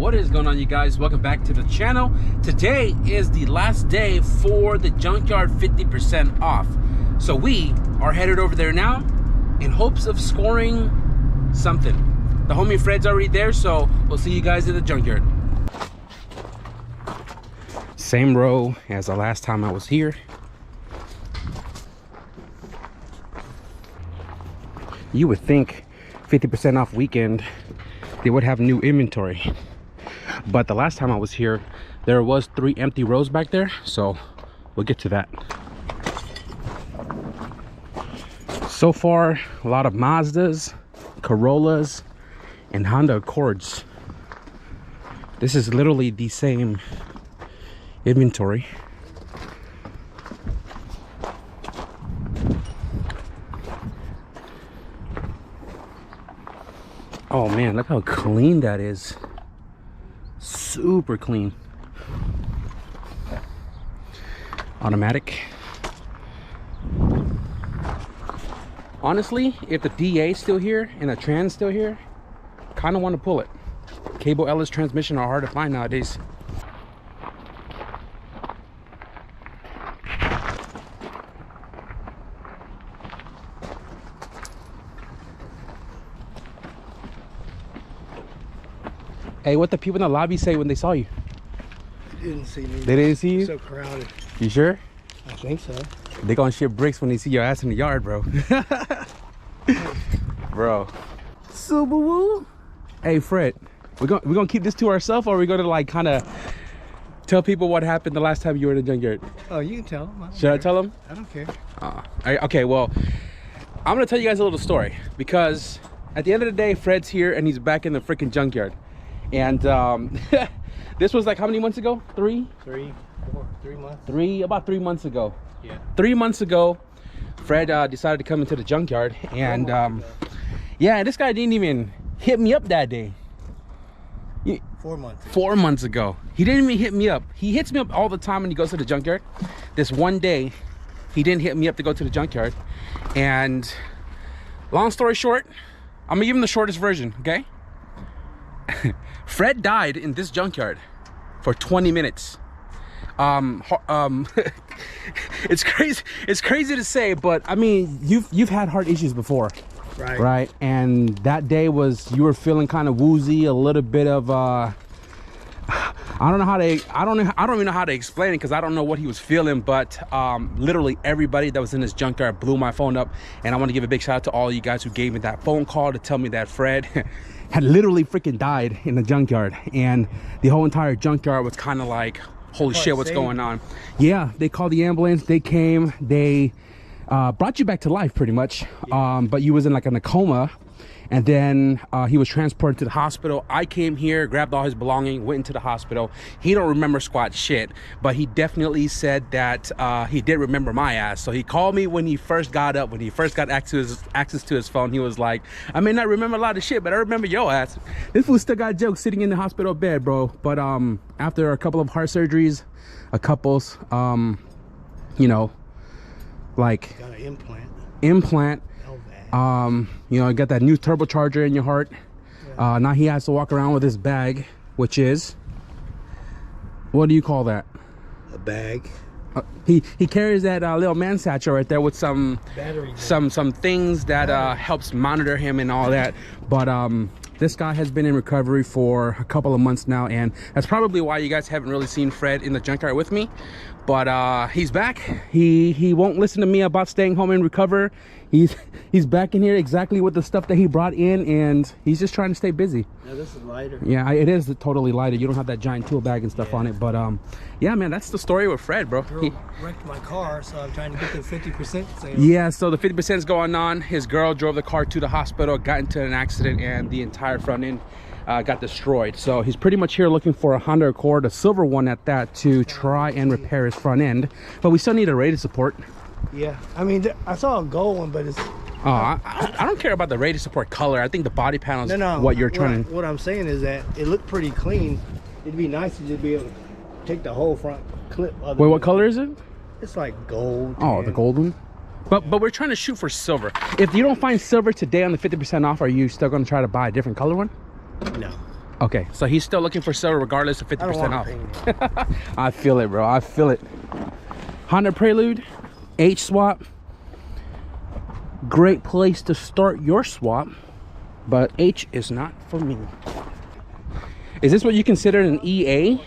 What is going on, you guys? Welcome back to the channel. Today is the last day for the Junkyard 50% off. So we are headed over there now in hopes of scoring something. The homie Fred's already there, so we'll see you guys at the Junkyard. Same row as the last time I was here. You would think 50% off weekend they would have new inventory, but the last time I was here there was 3 empty rows back there, so we'll get to that. So far, a lot of Mazdas, Corollas, and Honda Accords. This is literally the same inventory. Oh man, look how clean that is. Super clean. Automatic. Honestly, if the DA is still here and the trans still here, kind of want to pull it. Cable Ellis transmission are hard to find nowadays. Hey, what the people in the lobby say when they saw you? They didn't see me. They didn't see you? So crowded. You sure? I think so. They gonna ship bricks when they see your ass in the yard, bro. Bro. Subaru. Hey, Fred, we gonna keep this to ourselves, or are we gonna like kind of tell people what happened the last time you were in the Junkyard? Oh, you can tell them. Should I tell them? I don't care. Okay, well, I'm gonna tell you guys a little story, because at the end of the day, Fred's here and he's back in the freaking Junkyard. And this was like how many months ago? 3 months. About 3 months ago. Yeah. 3 months ago, Fred decided to come into the Junkyard, and yeah, this guy didn't even hit me up that day. 4 months ago. 4 months ago. He didn't even hit me up. He hits me up all the time when he goes to the Junkyard. This one day, he didn't hit me up to go to the Junkyard. And long story short, I'm gonna give him the shortest version, okay? Fred died in this Junkyard for 20 minutes. It's crazy to say, but I mean, you've had heart issues before, right? And that day was, you were feeling kind of woozy, a little bit of I don't even know how to explain it, because I don't know what he was feeling, but literally everybody that was in this Junkyard blew my phone up. And I want to give a big shout out to all you guys who gave me that phone call to tell me that Fred had literally freaking died in the Junkyard, and the whole entire Junkyard was kind of like, holy shit, what's going on? Yeah, they called the ambulance, they came, they brought you back to life pretty much. But you was in like in a coma, and then he was transported to the hospital. I came here, grabbed all his belongings, went into the hospital. He don't remember squat shit, but he definitely said that he did remember my ass. So he called me when he first got up, when he first got access to his phone. He was like, I may not remember a lot of shit, but I remember your ass. This fool still got jokes sitting in the hospital bed, bro. But after a couple of heart surgeries, you know, like Got an implant. You know, you got that new turbocharger in your heart. Yeah. Now he has to walk around with his bag, which is, what do you call that? A bag. He carries that little man satchel right there with some battery, some things that helps monitor him and all that. But this guy has been in recovery for a couple of months now, and that's probably why you guys haven't really seen Fred in the Junkyard with me. But he's back. He won't listen to me about staying home and recover. He's back in here exactly with the stuff that he brought in, and he's just trying to stay busy. Yeah, this is lighter. Yeah, it is totally lighter. You don't have that giant tool bag and stuff on it. But yeah, man, that's the story with Fred, bro. Girl wrecked my car, so I'm trying to get the 50% sale. Yeah, so the 50% is going on. His girl drove the car to the hospital, got into an accident, and the entire front end got destroyed. So he's pretty much here looking for a Honda Accord, a silver one at that, to try and repair his front end. But we still need a rated support. Yeah, I mean, I saw a gold one, but it's... Oh, I don't care about the rated support color. I think the body panel is what you're trying to... What I'm saying is that it looked pretty clean. It'd be nice to just be able to take the whole front clip. Wait, what color is it? It's like gold. Oh, the gold one? But we're trying to shoot for silver. If you don't find silver today on the 50% off, are you still going to try to buy a different color one? No. Okay, so he's still looking for silver regardless of 50% off. I feel it, bro. I feel it. Honda Prelude, H swap. Great place to start your swap, but H is not for me. Is this what you consider an EA?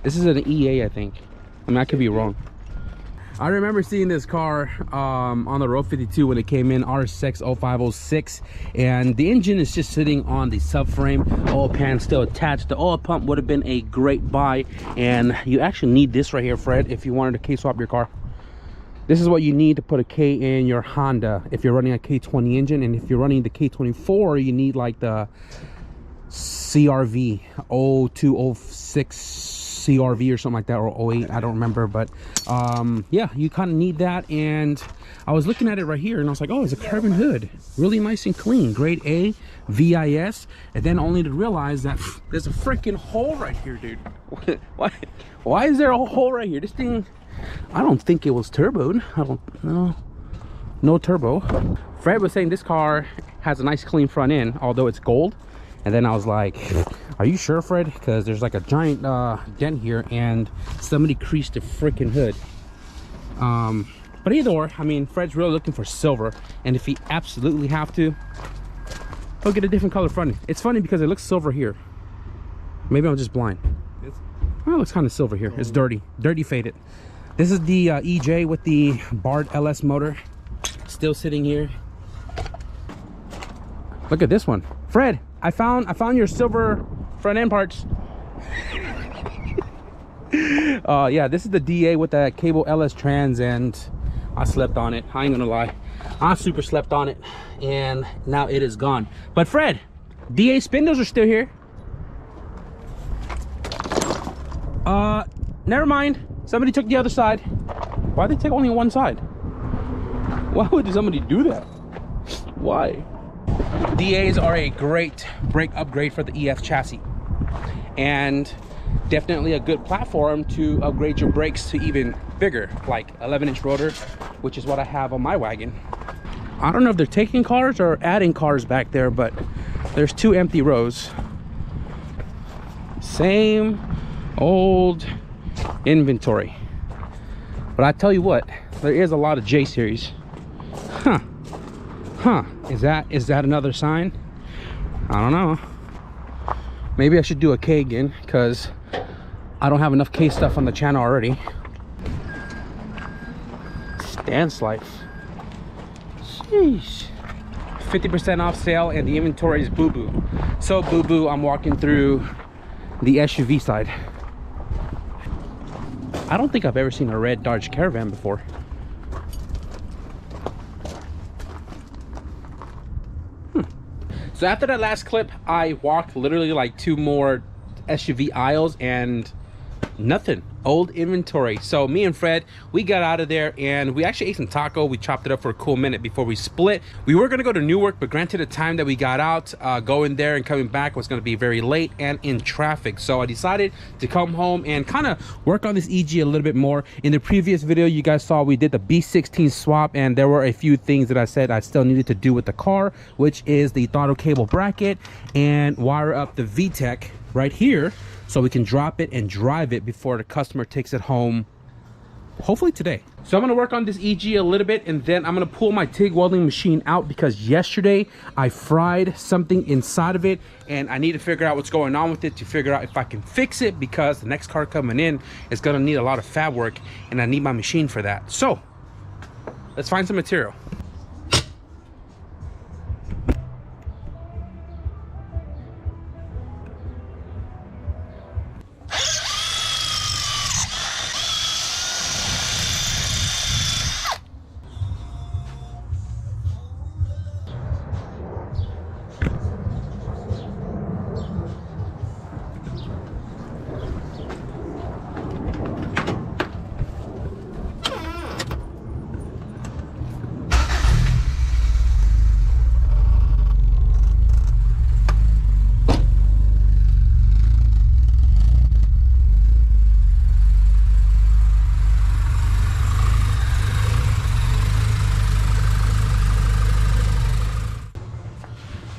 This is an EA, I think. I mean, I could be wrong. I remember seeing this car on the Road 52 when it came in, RSX 0506, and the engine is just sitting on the subframe, oil pan still attached. The oil pump would have been a great buy, and you actually need this right here, Fred, if you wanted to K-swap your car. This is what you need to put a K in your Honda if you're running a K20 engine, and if you're running the K24, you need like the CRV 0206 CRV or something like that, or 08, I don't remember, but yeah, you kind of need that. And I was looking at it right here and I was like, oh, it's a carbon hood, really nice and clean, grade A, VIS, and then only to realize that there's a freaking hole right here, dude. Why is there a hole right here? This thing, I don't think it was turboed. I don't know. No turbo. Fred was saying this car has a nice clean front end, although it's gold. And then I was like, are you sure, Fred? Because there's like a giant dent here and somebody creased the freaking hood. But either or, I mean, Fred's really looking for silver, and if he absolutely have to, he'll get a different color front end. It's funny because it looks silver here. Maybe I'm just blind. Oh, it looks kind of silver here. It's dirty faded. This is the EJ with the Bard LS motor, still sitting here. Look at this one, Fred. I found your silver front end parts. Yeah, this is the DA with that cable LS trans, and I slept on it. I ain't gonna lie, I super slept on it, and now it is gone. But Fred, DA spindles are still here. Never mind, somebody took the other side. Why'd they take only one side? Why would somebody do that? Why? DAs are a great brake upgrade for the EF chassis, and definitely a good platform to upgrade your brakes to even bigger, like 11-inch rotor, which is what I have on my wagon. I don't know if they're taking cars or adding cars back there, but there's 2 empty rows. Same old inventory. But I tell you what, there is a lot of J series. Huh, is that another sign? I don't know. Maybe I should do a K again, because I don't have enough K stuff on the channel already. Stance life. Sheesh. 50% off sale, and the inventory is boo-boo. So boo-boo, I'm walking through the SUV side. I don't think I've ever seen a red Dodge Caravan before. So after that last clip, I walked literally like 2 more SUV aisles and nothing. Old inventory. So me and Fred, we got out of there and we actually ate some taco. We chopped it up for a cool minute before we split. We were gonna go to Newark, but granted the time that we got out, going there and coming back was gonna be very late and in traffic. So I decided to come home and kind of work on this EG a little bit more. In the previous video, you guys saw we did the B16 swap, and there were a few things that I said I still needed to do with the car, which is the throttle cable bracket and wire up the VTEC right here, so we can drop it and drive it before the customer takes it home, hopefully today. So I'm gonna work on this EG a little bit, and then I'm gonna pull my TIG welding machine out, because yesterday I fried something inside of it and I need to figure out what's going on with it to figure out if I can fix it, because the next car coming in is gonna need a lot of fab work and I need my machine for that. So let's find some material.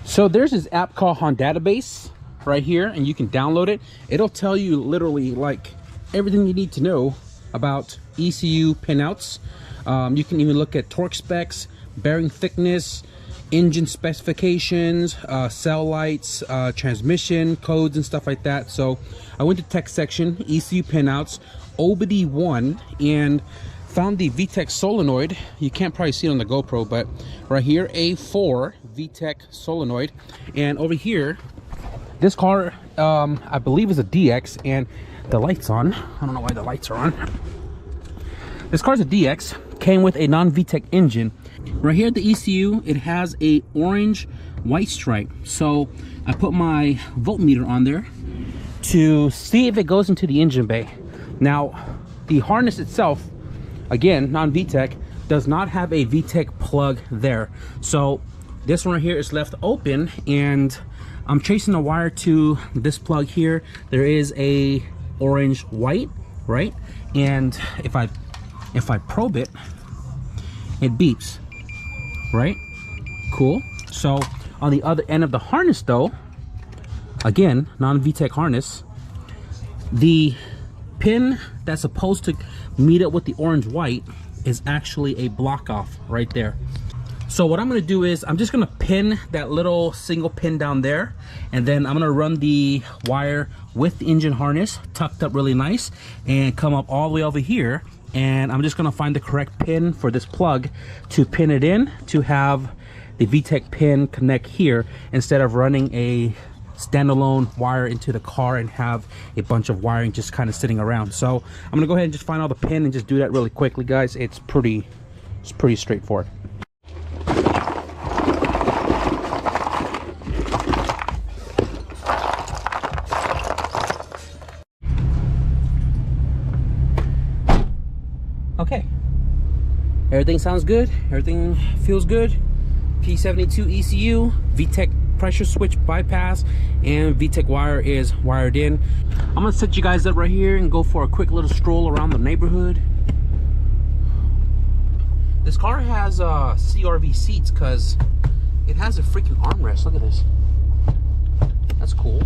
So there's this app called Hondatabase right here, and you can download it. It'll tell you literally like everything you need to know about ECU pinouts. You can even look at torque specs, bearing thickness, engine specifications, cell lights, transmission codes and stuff like that. So I went to tech section, ECU pinouts, OBD1, and found the VTEC solenoid. You can't probably see it on the GoPro, but right here, A4 VTEC solenoid. And over here, this car, I believe is a DX, and the light's on. I don't know why the lights are on. This car's a DX, came with a non-VTEC engine. Right here at the ECU, it has a orange white stripe. So I put my voltmeter on there to see if it goes into the engine bay. Now, the harness itself, again, non-VTEC, does not have a VTEC plug there. So this one right here is left open, and I'm tracing the wire to this plug here. There is a orange white, right? And if I probe it, it beeps, right? Cool. So on the other end of the harness though, again, non-VTEC harness, the pin that's supposed to meet up with the orange white is actually a block off right there. So what I'm going to do is I'm just going to pin that little single pin down there, and then I'm going to run the wire with the engine harness tucked up really nice and come up all the way over here, and I'm just going to find the correct pin for this plug to pin it in to have the VTEC pin connect here, instead of running a standalone wire into the car and have a bunch of wiring just kind of sitting around. So I'm gonna go ahead and just find all the pin and just do that really quickly, guys. It's pretty straightforward. Okay, everything sounds good, everything feels good. P72 ECU, VTEC pressure switch bypass, and VTEC wire is wired in. I'm gonna set you guys up right here and go for a quick little stroll around the neighborhood. This car has CRV seats because it has a freaking armrest. Look at this. That's cool.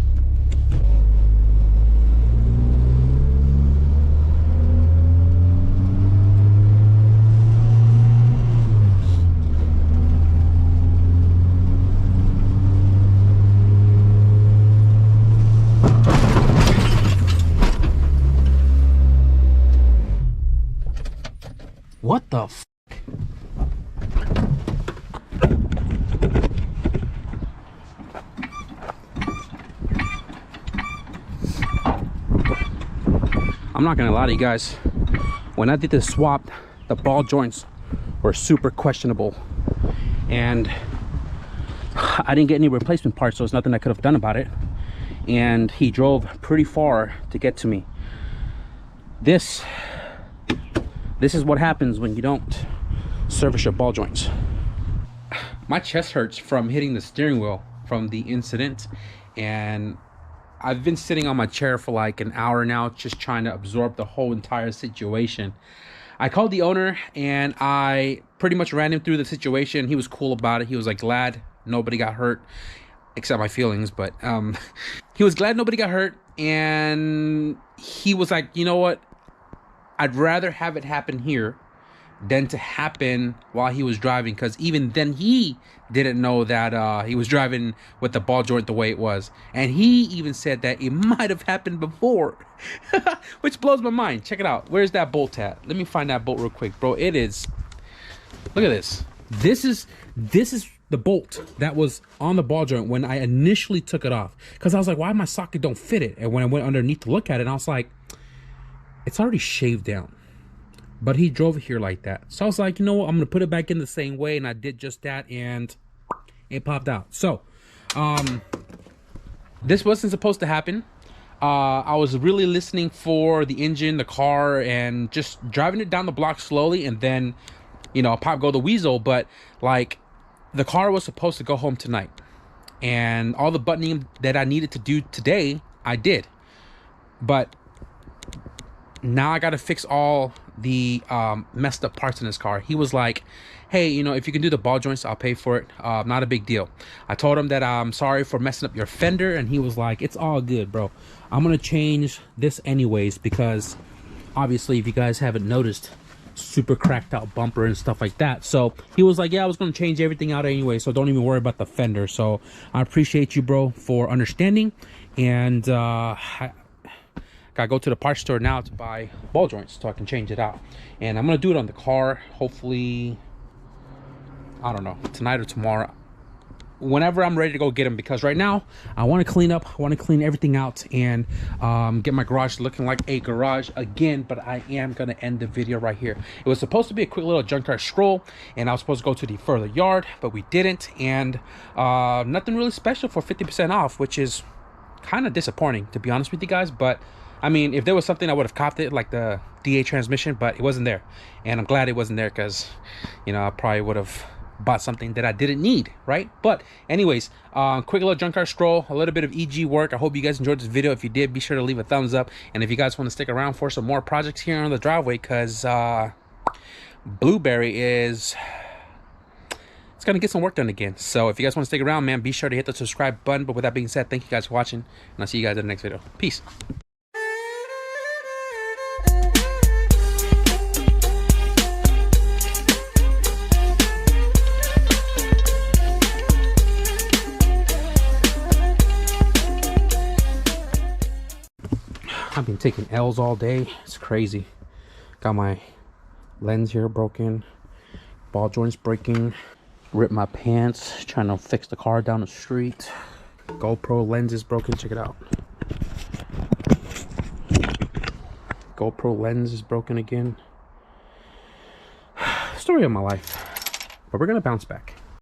What the f? I'm not gonna lie to you guys. When I did this swap, the ball joints were super questionable, and I didn't get any replacement parts, so there's nothing I could have done about it. And he drove pretty far to get to me. This is what happens when you don't service your ball joints. My chest hurts from hitting the steering wheel from the incident, and I've been sitting on my chair for like an hour now just trying to absorb the whole entire situation. I called the owner and I pretty much ran him through the situation. He was cool about it. He was like glad nobody got hurt, except my feelings, but he was glad nobody got hurt, and he was like, you know what? I'd rather have it happen here than to happen while he was driving, because even then he didn't know that he was driving with the ball joint the way it was, and he even said that it might have happened before. Which blows my mind. Check it out. Where's that bolt at? Let me find that bolt real quick, bro. It is, look at this. This is the bolt that was on the ball joint when I initially took it off, because I was like, why my socket don't fit it? And when I went underneath to look at it, I was like, it's already shaved down. But he drove it here like that. So I was like, you know what? I'm going to put it back in the same way. And I did just that, and it popped out. So, this wasn't supposed to happen. I was really listening for the engine, the car, and just driving it down the block slowly. And then, you know, pop go the weasel. But, like, the car was supposed to go home tonight. And all the buttoning that I needed to do today, I did. But now I got to fix all the messed up parts in his car. He was like, hey, you know, if you can do the ball joints, I'll pay for it. Not a big deal. I told him that I'm sorry for messing up your fender, and he was like, it's all good, bro. I'm gonna change this anyways, because obviously, if you guys haven't noticed, super cracked out bumper and stuff like that. So he was like, yeah, I was gonna change everything out anyway, so don't even worry about the fender. So I appreciate you, bro, for understanding. And I gotta go to the parts store now to buy ball joints so I can change it out. And I'm gonna do it on the car, hopefully, I don't know, tonight or tomorrow, whenever I'm ready to go get them, because right now I want to clean up, I want to clean everything out, and get my garage looking like a garage again. But I am gonna end the video right here. It was supposed to be a quick little junkyard stroll, and I was supposed to go to the further yard, but we didn't. And nothing really special for 50% off, which is kind of disappointing, to be honest with you guys. But I mean, if there was something, I would have copped it, like the DA transmission, but it wasn't there. And I'm glad it wasn't there, because, you know, I probably would have bought something that I didn't need, right? But anyways, quick little junkyard stroll, a little bit of EG work. I hope you guys enjoyed this video. If you did, be sure to leave a thumbs up. And if you guys want to stick around for some more projects here on the driveway, because Blueberry is... it's gonna get some work done again. So if you guys want to stick around, man, be sure to hit the subscribe button. But with that being said, thank you guys for watching, and I'll see you guys in the next video. Peace. I've been taking L's all day. It's crazy. Got my lens here broken, ball joints breaking, ripped my pants trying to fix the car down the street. GoPro lens is broken. Check it out. GoPro lens is broken again. Story of my life. But we're gonna bounce back.